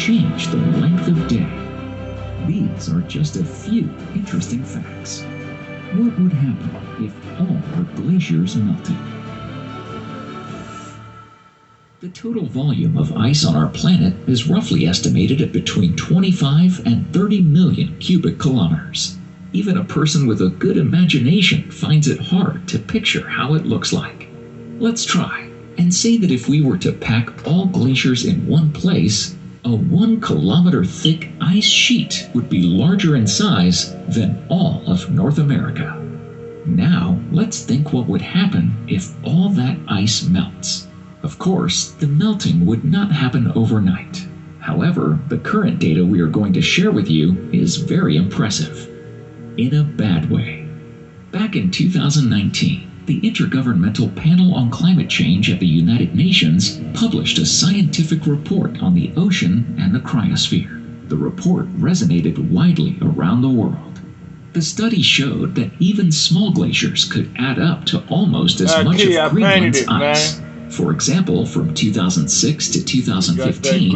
change the length of day. These are just a few interesting facts. What would happen if all the glaciers melted? The total volume of ice on our planet is roughly estimated at between 25 and 30 million cubic kilometers. Even a person with a good imagination finds it hard to picture how it looks like. Let's try and say that if we were to pack all glaciers in one place, a 1 kilometer thick ice sheet would be larger in size than all of North America. Now, let's think what would happen if all that ice melts. Of course, the melting would not happen overnight. However, the current data we are going to share with you is very impressive. In a bad way. Back in 2019, the Intergovernmental Panel on Climate Change at the United Nations published a scientific report on the ocean and the cryosphere. The report resonated widely around the world. The study showed that even small glaciers could add up to almost as much of Greenland's ice. For example, from 2006 to 2015,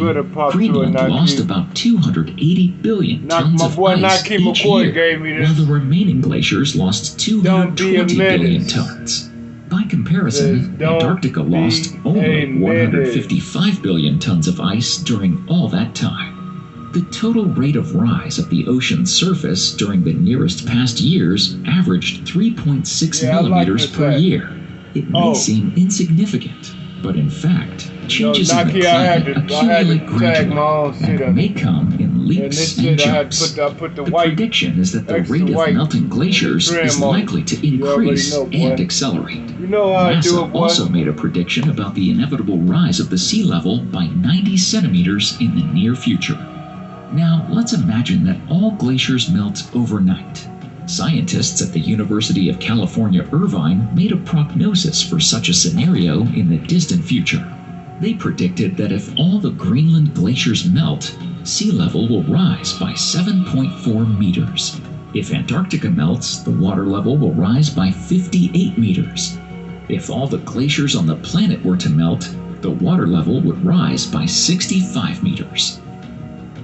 Greenland lost about 280 billion tons of ice each year, while the remaining glaciers lost 220 billion tons. By comparison, Antarctica lost only 155 billion tons of ice during all that time. The total rate of rise of the ocean's surface during the nearest past years averaged 3.6 millimeters per year. It may seem insignificant, but in fact, changes in the climate accumulate gradually and may come in leaps and jumps. The prediction is that the rate of melting glaciers is likely to increase and accelerate. NASA also made a prediction about the inevitable rise of the sea level by 90 centimeters in the near future. Now, let's imagine that all glaciers melt overnight. Scientists at the University of California, Irvine made a prognosis for such a scenario in the distant future. They predicted that if all the Greenland glaciers melt, sea level will rise by 7.4 meters. If Antarctica melts, the water level will rise by 58 meters. If all the glaciers on the planet were to melt, the water level would rise by 65 meters.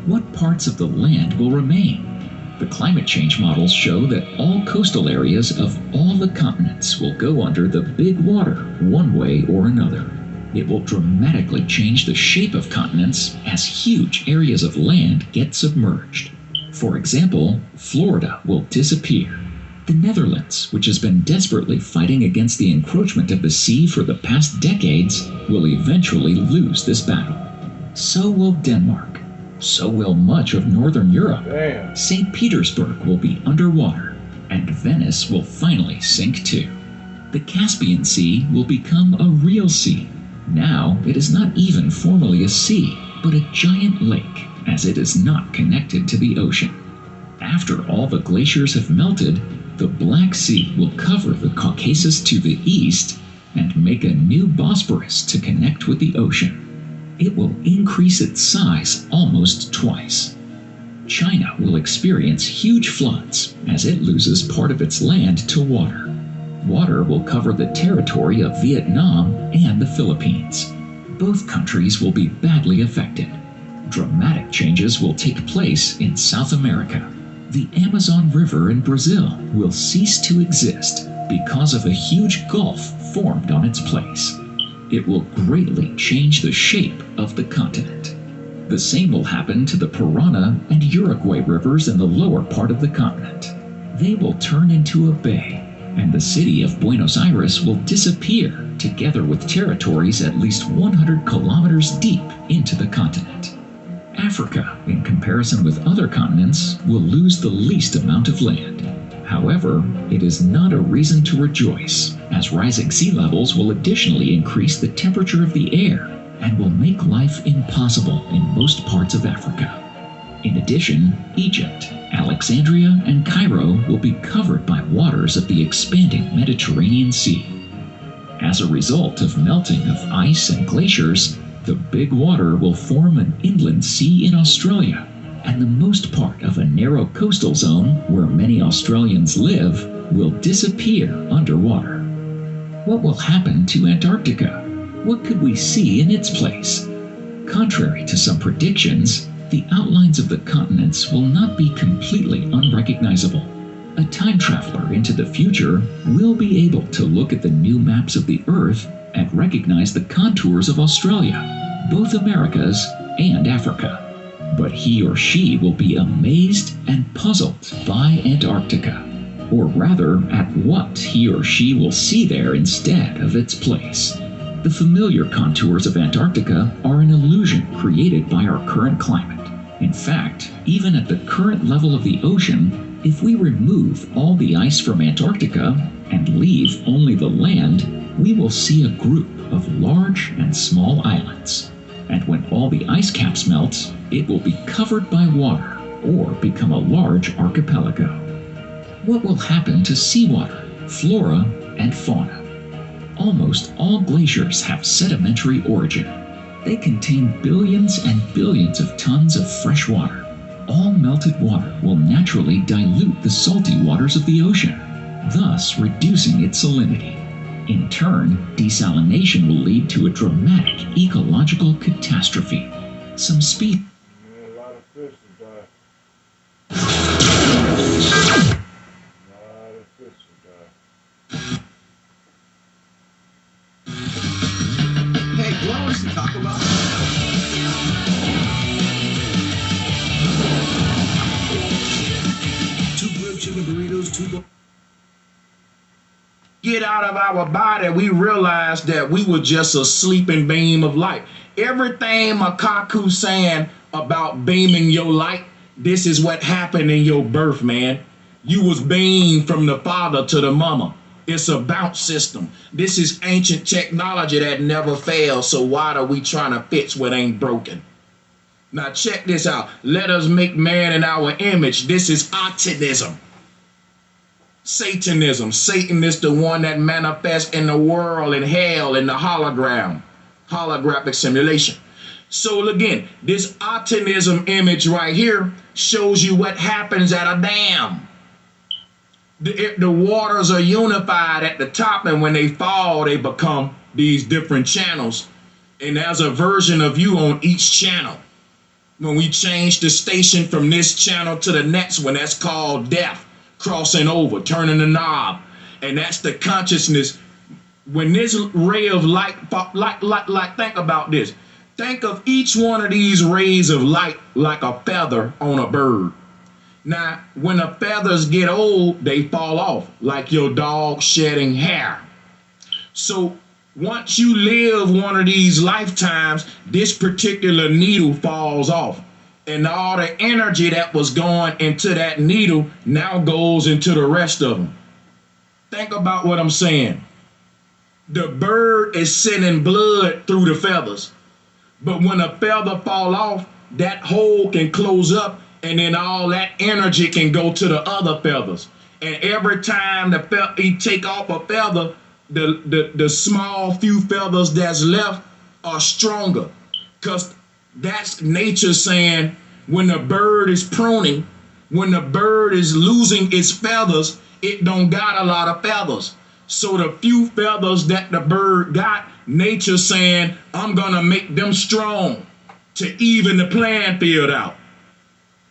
What parts of the land will remain? The climate change models show that all coastal areas of all the continents will go under the big water one way or another. It will dramatically change the shape of continents as huge areas of land get submerged. For example, Florida will disappear. The Netherlands, which has been desperately fighting against the encroachment of the sea for the past decades, will eventually lose this battle. So will Denmark. So will much of Northern Europe. St. Petersburg will be underwater, and Venice will finally sink too. The Caspian Sea will become a real sea. Now it is not even formally a sea, but a giant lake, as it is not connected to the ocean. After all the glaciers have melted, the Black Sea will cover the Caucasus to the east and make a new Bosporus to connect with the ocean. It will increase its size almost twice. China will experience huge floods as it loses part of its land to water. Water will cover the territory of Vietnam and the Philippines. Both countries will be badly affected. Dramatic changes will take place in South America. The Amazon River in Brazil will cease to exist because of a huge gulf formed on its place. It will greatly change the shape of the continent. The same will happen to the Parana and Uruguay rivers in the lower part of the continent. They will turn into a bay, and the city of Buenos Aires will disappear together with territories at least 100 kilometers deep into the continent. Africa, in comparison with other continents, will lose the least amount of land. However, it is not a reason to rejoice, as rising sea levels will additionally increase the temperature of the air and will make life impossible in most parts of Africa. In addition, Egypt, Alexandria, and Cairo will be covered by waters of the expanding Mediterranean Sea. As a result of melting of ice and glaciers, the big water will form an inland sea in Australia, and the most part of a narrow coastal zone where many Australians live will disappear underwater. What will happen to Antarctica? What could we see in its place? Contrary to some predictions, the outlines of the continents will not be completely unrecognizable. A time traveler into the future will be able to look at the new maps of the Earth and recognize the contours of Australia, both Americas and Africa. But he or she will be amazed and puzzled by Antarctica, or rather at what he or she will see there instead of its place. The familiar contours of Antarctica are an illusion created by our current climate. In fact, even at the current level of the ocean, if we remove all the ice from Antarctica and leave only the land, we will see a group of large and small islands. And when all the ice caps melt, it will be covered by water or become a large archipelago. What will happen to seawater, flora, and fauna? Almost all glaciers have sedimentary origin. They contain billions and billions of tons of fresh water. All melted water will naturally dilute the salty waters of the ocean, thus reducing its salinity. In turn, desalination will lead to a dramatic ecological catastrophe. Some species. A lot of fish will die. A lot of fish will die. Hey, what else to talk about? Two grilled chicken burritos, two. Get out of our body, we realized that we were just a sleeping beam of light. Everything Makaku saying about beaming your light, this is what happened in your birth, man. You was beamed from the father to the mama. It's a bounce system. This is ancient technology that never fails, so why are we trying to fix what ain't broken? Now check this out. Let us make man in our image. This is optimism. Satanism. Satan is the one that manifests in the world, in hell, in the hologram, holographic simulation. So again, this optimism image right here shows you what happens at a dam. The waters are unified at the top, and when they fall, they become these different channels. And there's a version of you on each channel. When we change the station from this channel to the next one, that's called death. Crossing over, turning the knob. And that's the consciousness. When this ray of light, think about this. Think of each one of these rays of light like a feather on a bird. Now, when the feathers get old, they fall off, like your dog shedding hair. So once you live one of these lifetimes, this particular needle falls off. And all the energy that was going into that needle now goes into the rest of them. Think about what I'm saying. The bird is sending blood through the feathers. But when a feather fall off, that hole can close up, and then all that energy can go to the other feathers. And every time you take off a feather, the small few feathers that's left are stronger. Because that's nature saying when the bird is pruning, when the bird is losing its feathers, it don't got a lot of feathers. So the few feathers that the bird got, nature saying, I'm gonna make them strong to even the playing field out.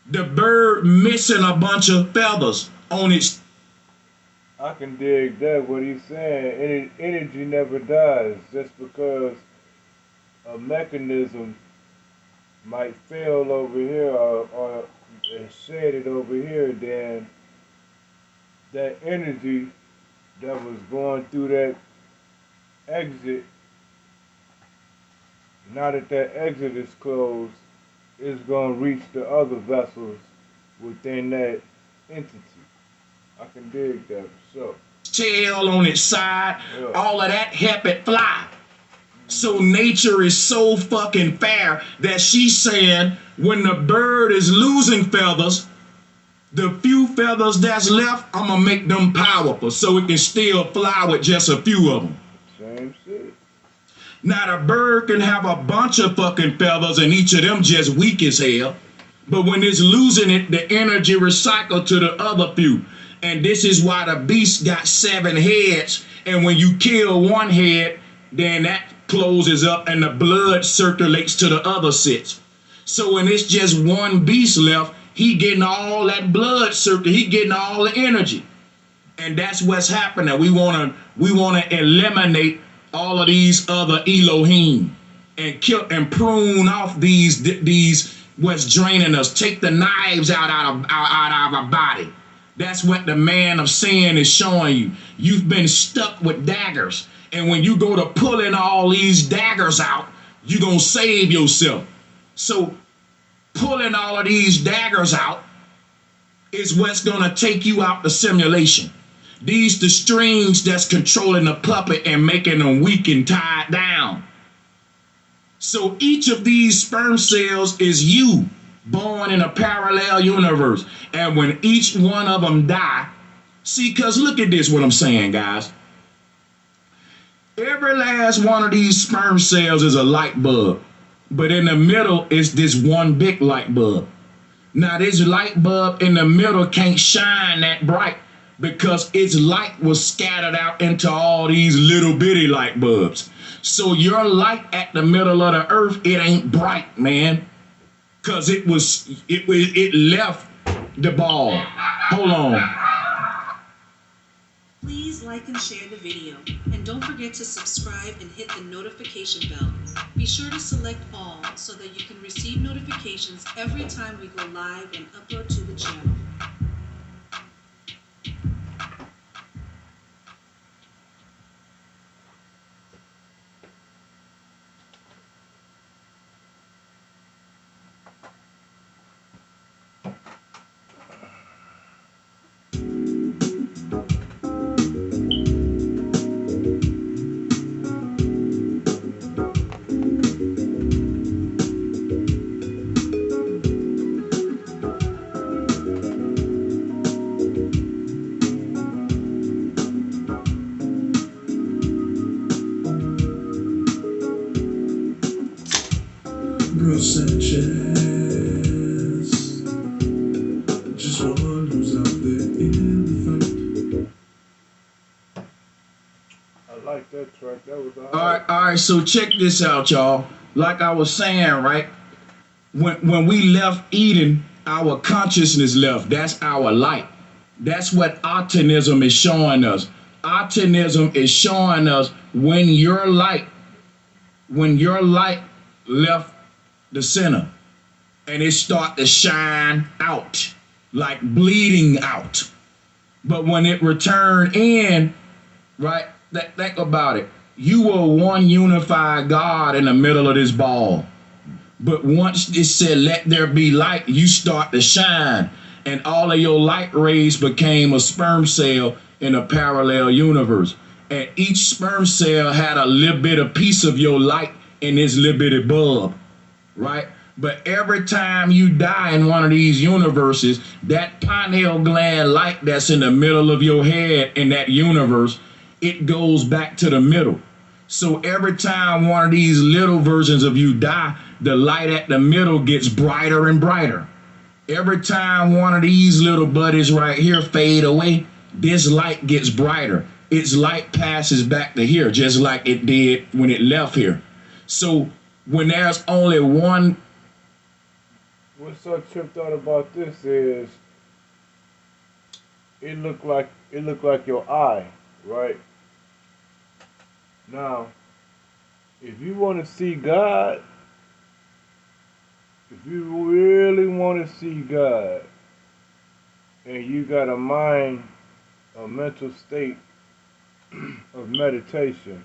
The bird missing a bunch of feathers on its. I can dig that, what he's saying. Energy never dies. Just because a mechanism might fail over here or shed it over here, then that energy that was going through that exit, now that that exit is closed, is going to reach the other vessels within that entity. I can dig that for sure. Tail on its side, yeah. All of that help it fly. So nature is so fucking fair that she's saying when the bird is losing feathers, the few feathers that's left, I'm gonna make them powerful so it can still fly with just a few of them. Same shit. Now the bird can have a bunch of fucking feathers and each of them just weak as hell. But when it's losing it, the energy recycled to the other few. And this is why the beast got 7 heads. And when you kill one head, then that closes up and the blood circulates to the other 6. So when it's just one beast left, he getting all that blood circuit, he getting all the energy. And that's what's happening. We wanna eliminate all of these other Elohim and kill and prune off these what's draining us. Take the knives out of our body. That's what the man of sin is showing you. You've been stuck with daggers. And when you go to pulling all these daggers out, you're going to save yourself. So pulling all of these daggers out is what's going to take you out the simulation. These the strings that's controlling the puppet and making them weak and tied down. So each of these sperm cells is you, born in a parallel universe. And when each one of them die, see, because look at this, what I'm saying, guys. Every last one of these sperm cells is a light bulb, but in the middle is this one big light bulb. Now this light bulb in the middle can't shine that bright because its light was scattered out into all these little bitty light bulbs. So your light at the middle of the earth, it ain't bright, man, because it left the ball. Hold on. Please like and share the video, and don't forget to subscribe and hit the notification bell. Be sure to select all so that you can receive notifications every time we go live and upload to the channel. Sanchez, just one who's out there in the fight. I like that track. That was All right. So check this out, y'all. Like I was saying, right? When we left Eden, our consciousness left. That's our light. That's what Optimism is showing us. Optimism is showing us when your light left the center and it start to shine out, like bleeding out. But when it returned in, right, think about it. You were one unified God in the middle of this ball. But once it said, let there be light, you start to shine. And all of your light rays became a sperm cell in a parallel universe. And each sperm cell had a little bit of piece of your light in this little bitty bulb. Right? But every time you die in one of these universes, that pineal gland light that's in the middle of your head in that universe, it goes back to the middle. So every time one of these little versions of you die, the light at the middle gets brighter and brighter. Every time one of these little buddies right here fade away, this light gets brighter. Its light passes back to here, just like it did when it left here. So when there's only one. What's so tripped out about this is it looked like your eye, right? Now, if you want to see God, if you really want to see God, and you got a mind, a mental state of meditation,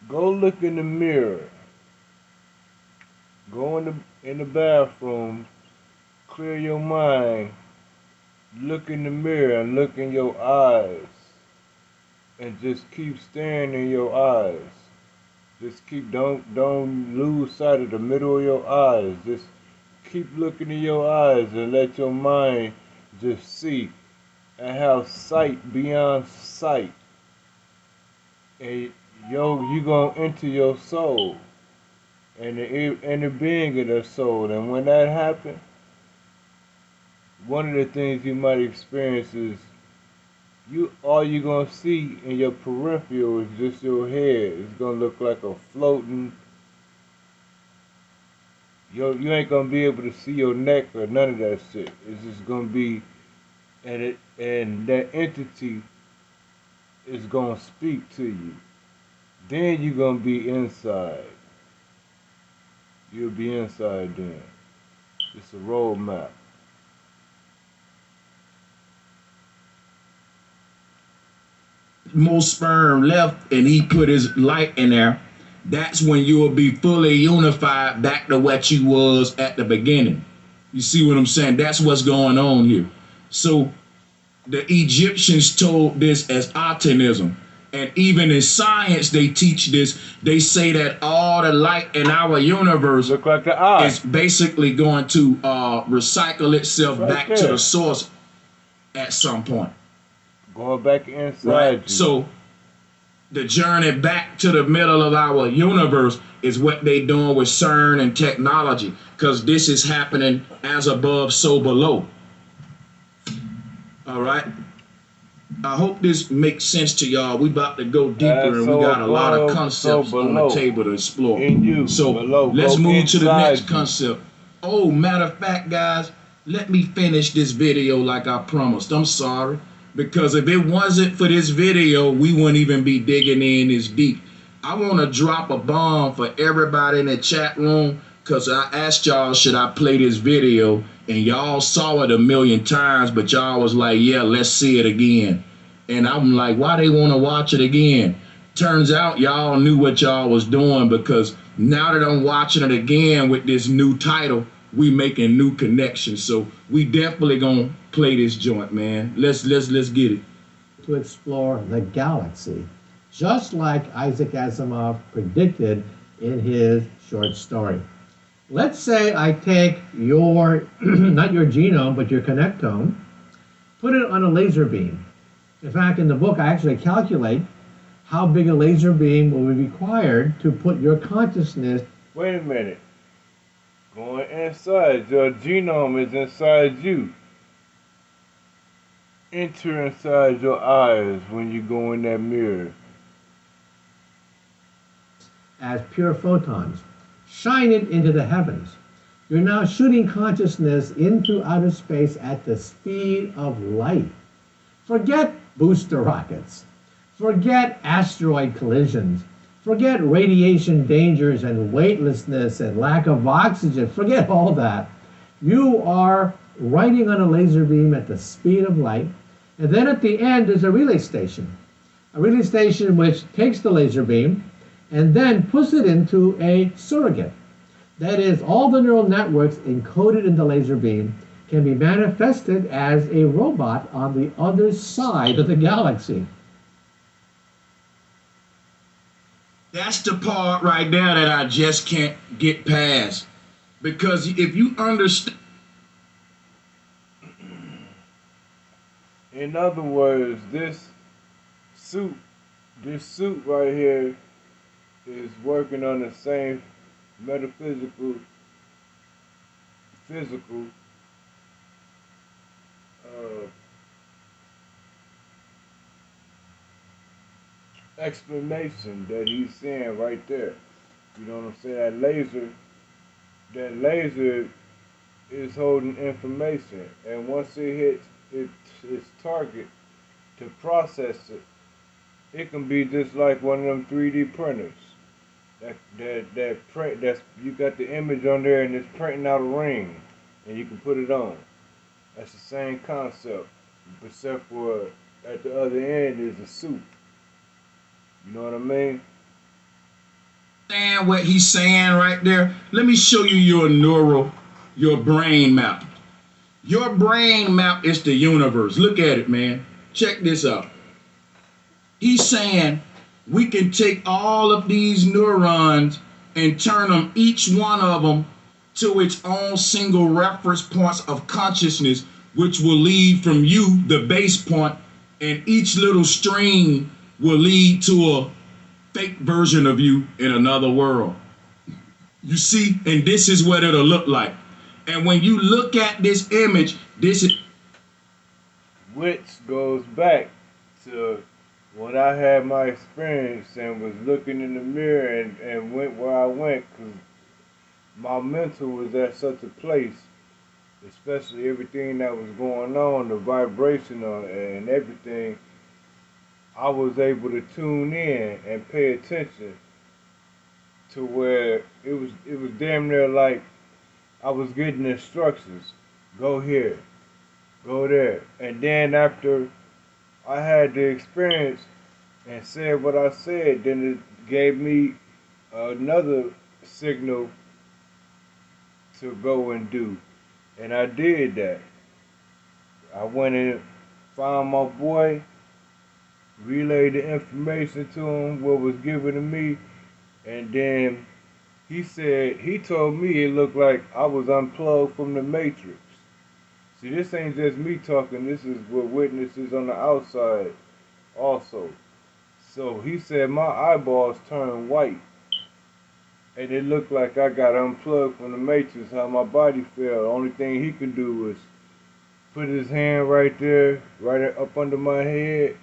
go look in the mirror. Go in the bathroom, clear your mind, look in the mirror and look in your eyes. And just keep staring in your eyes. Just don't lose sight of the middle of your eyes. Just keep looking in your eyes and let your mind just see and have sight beyond sight. And you gonna enter your soul and the being of the soul. And when that happens, one of the things you might experience is all you're gonna see in your peripheral is just your head. It's gonna look like a floating You ain't gonna be able to see your neck or none of that shit. It's just gonna be, and that entity is gonna speak to you. Then you're gonna be inside. You'll be inside then. It's a roadmap. More sperm left and he put his light in there, that's when you'll be fully unified back to what you was at the beginning. You see what I'm saying? That's what's going on here. So the Egyptians told this as Atenism. And even in science, they teach this. They say that all the light in our universe Look like the eye. is basically going to recycle itself Right back there. to the source at some point. Going back inside Right? you. So the journey back to the middle of our universe is what they doing with CERN and technology, because this is happening as above, so below. All right. I hope this makes sense to y'all. We about to go deeper, As and so we got a lot of above, concepts so on the below. table to explore. In you, So below. let's Go move to the inside next you. concept. Oh, matter of fact, guys, let me finish this video like I promised. I'm sorry, because if it wasn't for this video, we wouldn't even be digging in this deep. I want to drop a bomb for everybody in the chat room, because I asked y'all, should I play this video? And y'all saw it a million times, but y'all was like, yeah, let's see it again. And I'm like, why they want to watch it again? Turns out y'all knew what y'all was doing, because now that I'm watching it again with this new title, we making new connections. So we definitely gonna play this joint, man. Let's get it. To explore the galaxy, just like Isaac Asimov predicted in his short story. Let's say I take your, not your genome, but your connectome, put it on a laser beam. In fact, in the book, I actually calculate how big a laser beam will be required to put your consciousness. Wait a minute. Going inside. Your genome is inside you. Enter inside your eyes when you go in that mirror. As pure photons. Shine it into the heavens. You're now shooting consciousness into outer space at the speed of light. Forget booster rockets. Forget asteroid collisions. Forget radiation dangers and weightlessness and lack of oxygen. Forget all that. You are riding on a laser beam at the speed of light. And then at the end is a relay station. A relay station which takes the laser beam and then puts it into a surrogate. That is, all the neural networks encoded in the laser beam can be manifested as a robot on the other side of the galaxy. That's the part right there that I just can't get past. Because if you understand. In other words, this suit right here is working on the same metaphysical, physical explanation that he's saying right there. You know what I'm saying? That laser is holding information, and once it hits its target to process it, it can be just like one of them 3D printers. That print, that's, you got the image on there and it's printing out a ring, and you can put it on. That's the same concept, except for at the other end is a suit. You know what I mean? Understand what he's saying right there? Let me show you your brain map. Your brain map is the universe. Look at it, man. Check this out. He's saying we can take all of these neurons and turn them, each one of them, to its own single reference points of consciousness, which will lead from you, the base point, and each little string will lead to a fake version of you in another world. You see? And this is what it'll look like. And when you look at this image, this is... Which goes back to when I had my experience and was looking in the mirror and went where I went, because my mental was at such a place, especially everything that was going on, the vibration and everything. I was able to tune in and pay attention to where it was damn near like I was getting instructions. Go here, go there. And then after I had the experience and said what I said, then it gave me another signal to go and do. And I did that. I went and found my boy, relayed the information to him, what was given to me, and then he told me it looked like I was unplugged from the matrix. See, this ain't just me talking, this is what witnesses on the outside also. So he said my eyeballs turned white, and it looked like I got unplugged from the matrix, how my body felt. The only thing he could do was put his hand right there, right up under my head,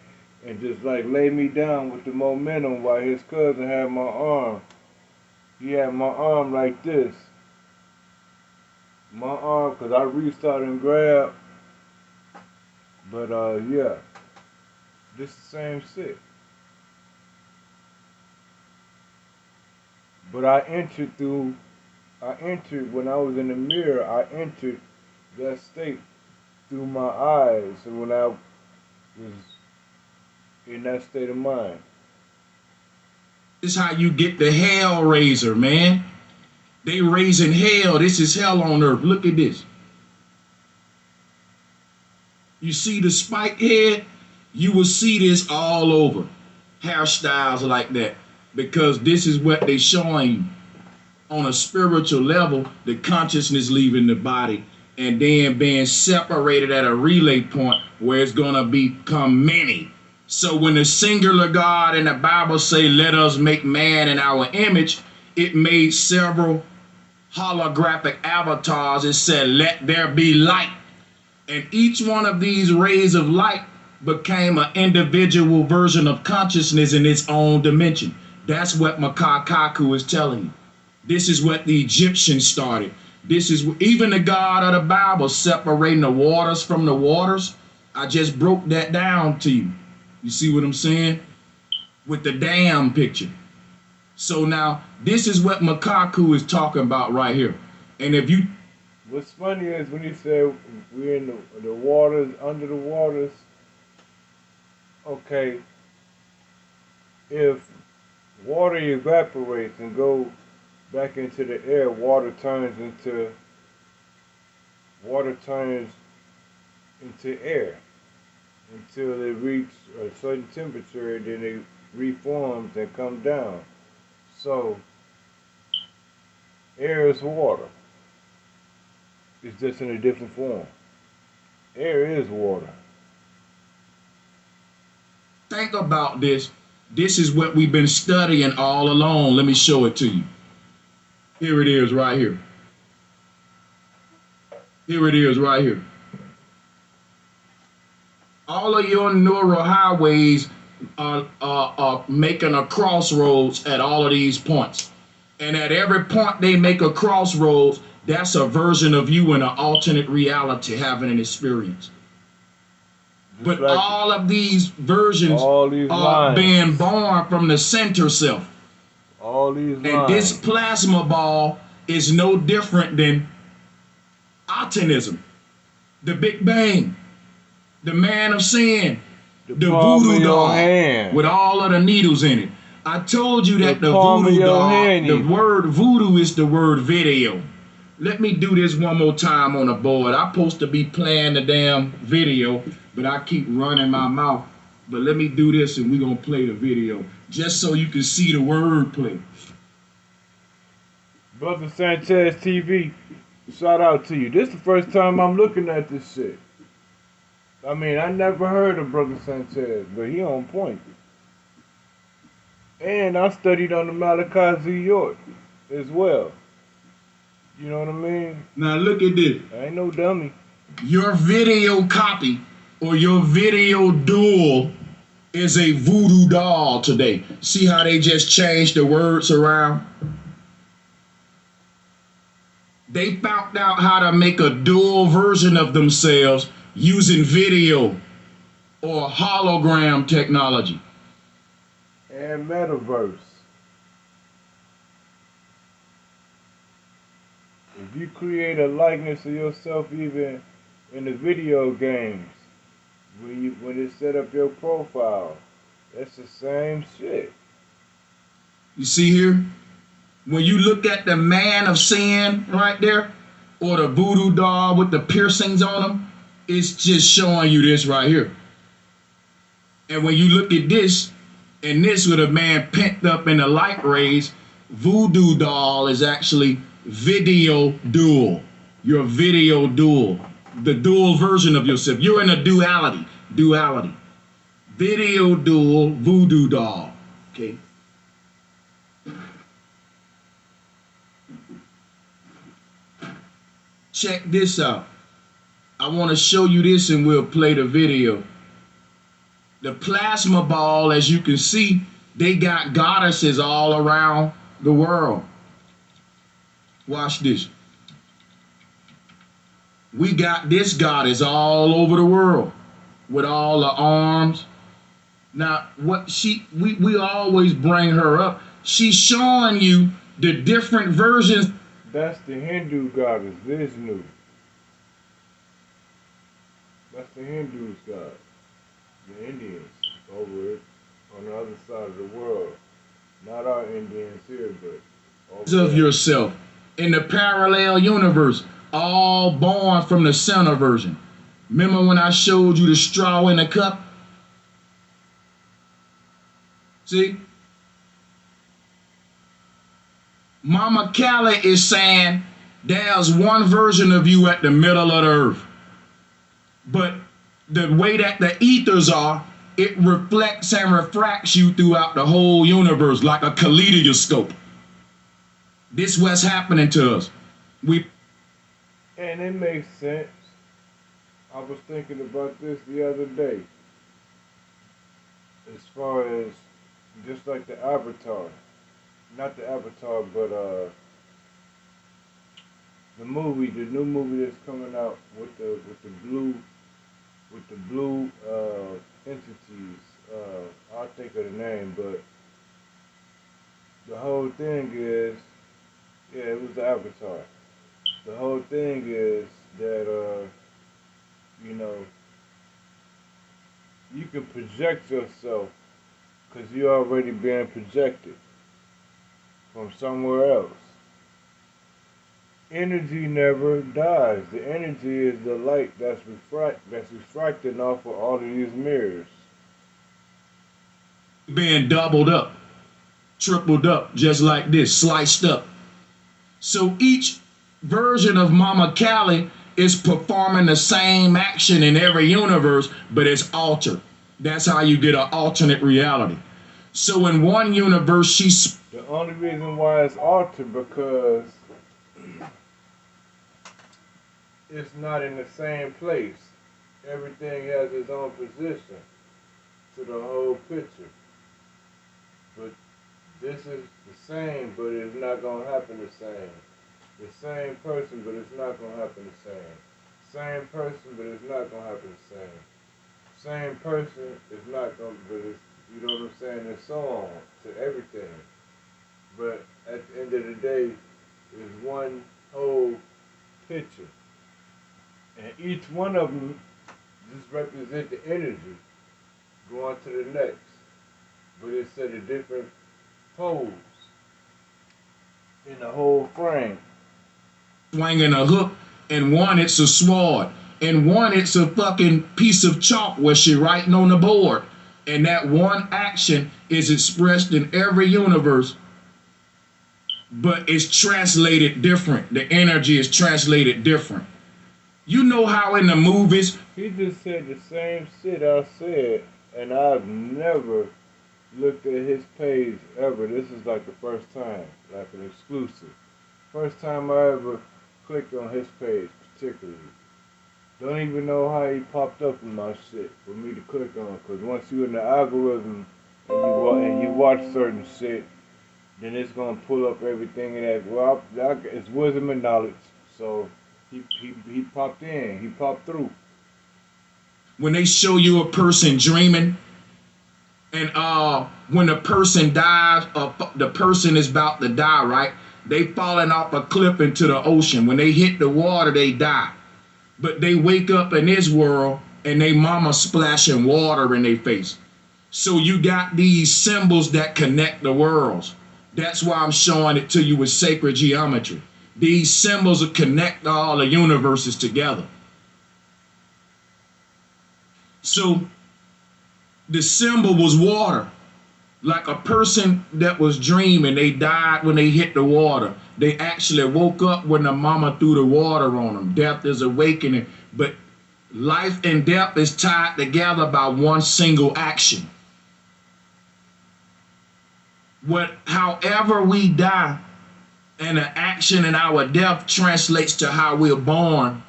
and just like lay me down with the momentum while his cousin had my arm. He had my arm like this. My arm, because I reached out and grabbed. But yeah, this the same shit. But I entered when I was in the mirror, I entered that state through my eyes and when I was in that state of mind. This is how you get the hell raiser, man. They raising hell. This is hell on earth. Look at this. You see the spike head? You will see this all over. Hairstyles like that. Because this is what they showing you. On a spiritual level, the consciousness leaving the body and then being separated at a relay point where it's going to become many. So when the singular God in the Bible say, let us make man in our image, it made several holographic avatars. It said, let there be light. And each one of these rays of light became an individual version of consciousness in its own dimension. That's what Makakaku is telling you. This is what the Egyptians started. This is even the God of the Bible separating the waters from the waters. I just broke that down to you. You see what I'm saying? With the dam picture. So now this is what Makaku is talking about right here. And if you... What's funny is when you say we're in the waters, under the waters, okay, if water evaporates and goes back into the air, water turns into air until it reaches a certain temperature, then it reforms and comes down. So air is water. It's just in a different form. Air is water. Think about this. This is what we've been studying all along. Let me show it to you. Here it is right here. Here it is right here. All of your neural highways are making a crossroads at all of these points. And at every point they make a crossroads, that's a version of you in an alternate reality having an experience. But like all of these versions are being born from the center self. All these lines. And this plasma ball is no different than Atonism, the Big Bang, the Man of Sin, the voodoo doll with all of the needles in it. I told you that the voodoo doll, the word voodoo is the word video. Let me do this one more time on the board. I'm supposed to be playing the damn video, but I keep running my mouth. But let me do this and we're going to play the video just so you can see the wordplay. Brother Sanchez TV, shout out to you. This is the first time I'm looking at this shit. I mean, I never heard of Brother Sanchez, but he on point. And I studied under Malachi Z. York as well. You know what I mean? Now look at this. I ain't no dummy. Your video copy or your video duel is a voodoo doll today. See how they just changed the words around? They found out how to make a dual version of themselves using video or hologram technology. And metaverse. If you create a likeness of yourself even in the video games, when it set up your profile, that's the same shit. You see here? When you look at the man of sin right there, or the voodoo doll with the piercings on them, it's just showing you this right here. And when you look at this, and this with a man pent up in the light rays, voodoo doll is actually video dual. You're a video dual. The dual version of yourself. You're in a duality. Duality. Video dual, voodoo doll. Okay. Check this out. I want to show you this and we'll play the video. The plasma ball, as you can see, they got goddesses all around the world. Watch this. We got this goddess all over the world with all the arms. Now, we always bring her up. She's showing you the different versions. That's the Hindu goddess, Vishnu. That's the Hindus' god. The Indians over it on the other side of the world. Not our Indians here, but of yourself in the parallel universe, all born from the center version. Remember when I showed you the straw in the cup? See? Mama Callie is saying there's one version of you at the middle of the earth. But the way that the ethers are, it reflects and refracts you throughout the whole universe like a kaleidoscope. This is what's happening to us. And it makes sense. I was thinking about this the other day. As far as just like the Avatar. Not the Avatar, but the new movie that's coming out with the blue entities. I'll think of the name, but the whole thing is, yeah, it was the Avatar. The whole thing is that you can project yourself because you're already being projected from somewhere else. Energy never dies. The energy is the light that's refracting off of all of these mirrors. Being doubled up, tripled up, just like this, sliced up. So each version of Mama Callie is performing the same action in every universe, but it's altered. That's how you get an alternate reality. So in one universe, she's... The only reason why it's altered because it's not in the same place. Everything has its own position to the whole picture. But this is the same, but it's not going to happen the same. The same person, but it's not going to happen the same. Same person, but it's not going to happen the same. Same person is not going to, but it's, you know what I'm saying, and so on to everything. But at the end of the day, it's one whole picture. And each one of them just represent the energy going to the next. But it's at a different pose in the whole frame. Swinging a hook, and one it's a sword, and one it's a fucking piece of chalk where she writing on the board. And that one action is expressed in every universe, but it's translated different. The energy is translated different. You know how in the movies... He just said the same shit I said, and I've never looked at his page ever. This is like the first time, like an exclusive. First time I ever clicked on his page, particularly. Don't even know how he popped up in my shit for me to click on, because once you're in the algorithm and you watch certain shit, then it's going to pull up everything in that. Well, it's wisdom and knowledge, So he popped in. He popped through. When they show you a person dreaming, and when the person dies, the person is about to die, right? They falling off a cliff into the ocean. When they hit the water, they die. But they wake up in this world and they mama splashing water in their face. So you got these symbols that connect the worlds. That's why I'm showing it to you with sacred geometry. These symbols will connect all the universes together. So the symbol was water. Like a person that was dreaming, they died when they hit the water. They actually woke up when the mama threw the water on them. Death is awakening, but life and death is tied together by one single action. However we die, and the action in our death translates to how we're born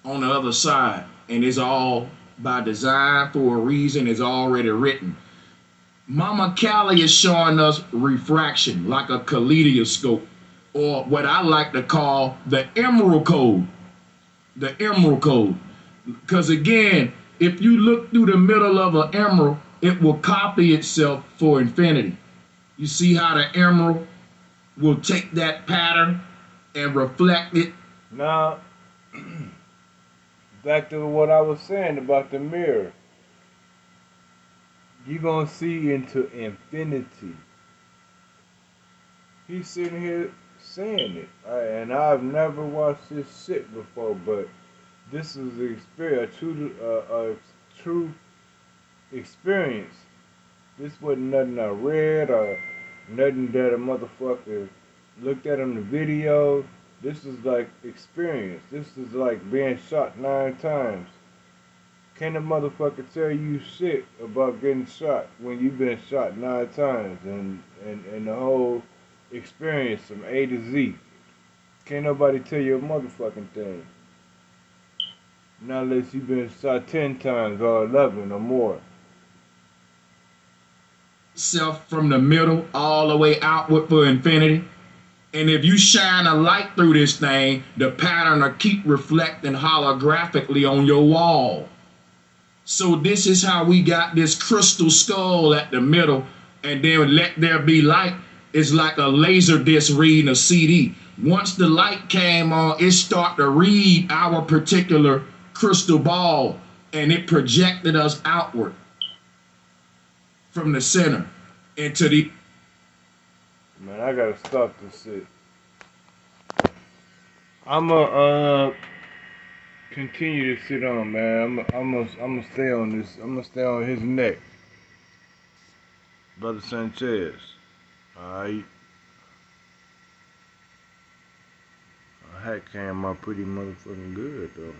on the other side. And it's all by design for a reason. It's already written. Mama Callie is showing us refraction, like a kaleidoscope, or what I like to call the emerald code. The emerald code. Because again, if you look through the middle of an emerald, it will copy itself for infinity. You see how the emerald will take that pattern and reflect it? Now, back to what I was saying about the mirror. You're going to see into infinity. He's sitting here saying it. And I've never watched this shit before, but this is the experience, a true experience. This wasn't nothing I read or nothing that a motherfucker looked at on the video. This is like experience. This is like being shot 9 times. Can a motherfucker tell you shit about getting shot when you've been shot 9 times and the whole experience from A to Z? Can't nobody tell you a motherfucking thing. Not unless you've been shot 10 times or 11 or more. Self from the middle all the way outward for infinity. And if you shine a light through this thing, the pattern will keep reflecting holographically on your wall. So this is how we got this crystal skull at the middle, and then let there be light. It's like a laser disc reading a CD. Once the light came on, it started to read our particular crystal ball, and it projected us outward from the center into the... Man, I gotta stop this shit. I'ma continue to sit on, man. I'ma stay on this. I'ma stay on his neck, Brother Sanchez. Alright. A hat came out pretty motherfucking good though.